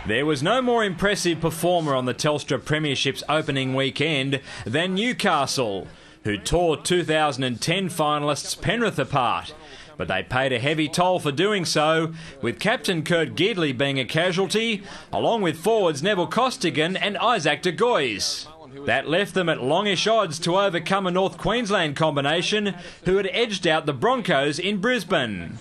There was no more impressive performer on the Telstra Premiership's opening weekend than Newcastle, who tore 2010 finalists Penrith apart. But they paid a heavy toll for doing so, with captain Kurt Gidley being a casualty, along with forwards Neville Costigan and Isaac de Gois. That left them at longish odds to overcome a North Queensland combination who had edged out the Broncos in Brisbane.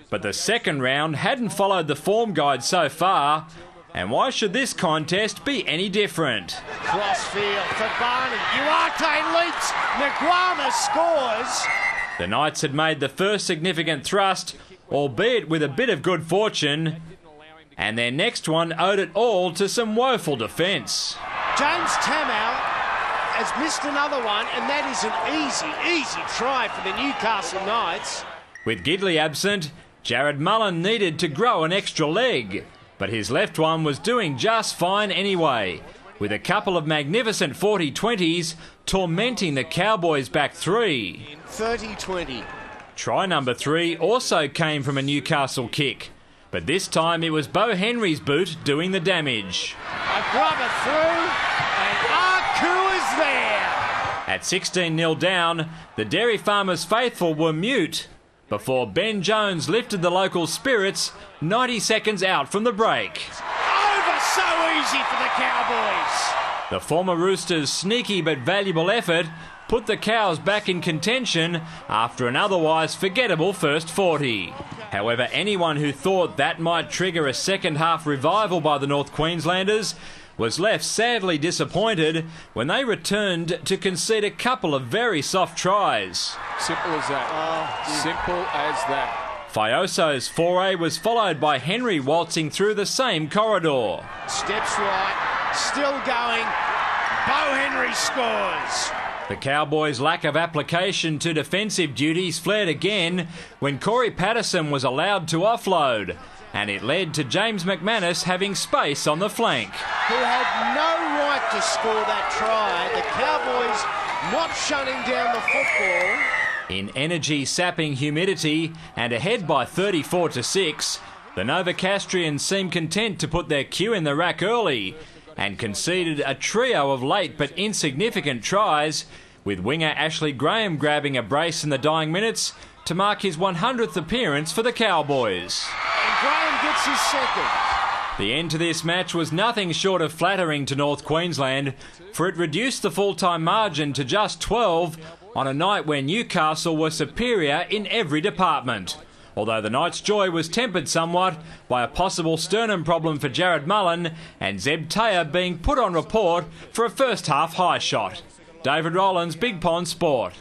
But the second round hadn't followed the form guide so far, and why should this contest be any different? Crossfield for Barney. Uarte leaps. Nguama scores. The Knights had made the first significant thrust, albeit with a bit of good fortune, and their next one owed it all to some woeful defence. James Tamau has missed another one, and that is an easy try for the Newcastle Knights. With Gidley absent, Jared Mullen needed to grow an extra leg, but his left one was doing just fine anyway, with a couple of magnificent 40-20s tormenting the Cowboys back three. 30-20. Try number 3 also came from a Newcastle kick, but this time it was Bo Henry's boot doing the damage. A grubber through, and Aku is there. At 16-0 down, the Dairy Farmers faithful were mute before Ben Jones lifted the local spirits 90 seconds out from the break. Over so easy for the Cowboys. The former Roosters' sneaky but valuable effort put the Cows back in contention after an otherwise forgettable first 40. However, anyone who thought that might trigger a second-half revival by the North Queenslanders was left sadly disappointed when they returned to concede a couple of very soft tries. Simple as that. Simple as that. Fioso's foray was followed by Henry waltzing through the same corridor. Steps right, still going. Bo Henry scores. The Cowboys' lack of application to defensive duties flared again when Corey Patterson was allowed to offload, and it led to James McManus having space on the flank. Who had no right to score that try. The Cowboys not shutting down the football. In energy-sapping humidity and ahead by 34-6, the Novocastrians seemed content to put their cue in the rack early and conceded a trio of late but insignificant tries, with winger Ashley Graham grabbing a brace in the dying minutes to mark his 100th appearance for the Cowboys. And Graham gets his second. The end to this match was nothing short of flattering to North Queensland, for it reduced the full-time margin to just 12 on a night where Newcastle were superior in every department. Although the Knights' joy was tempered somewhat by a possible sternum problem for Jared Mullen and Zeb Taylor being put on report for a first-half high shot. David Rowlands, Big Pond Sport.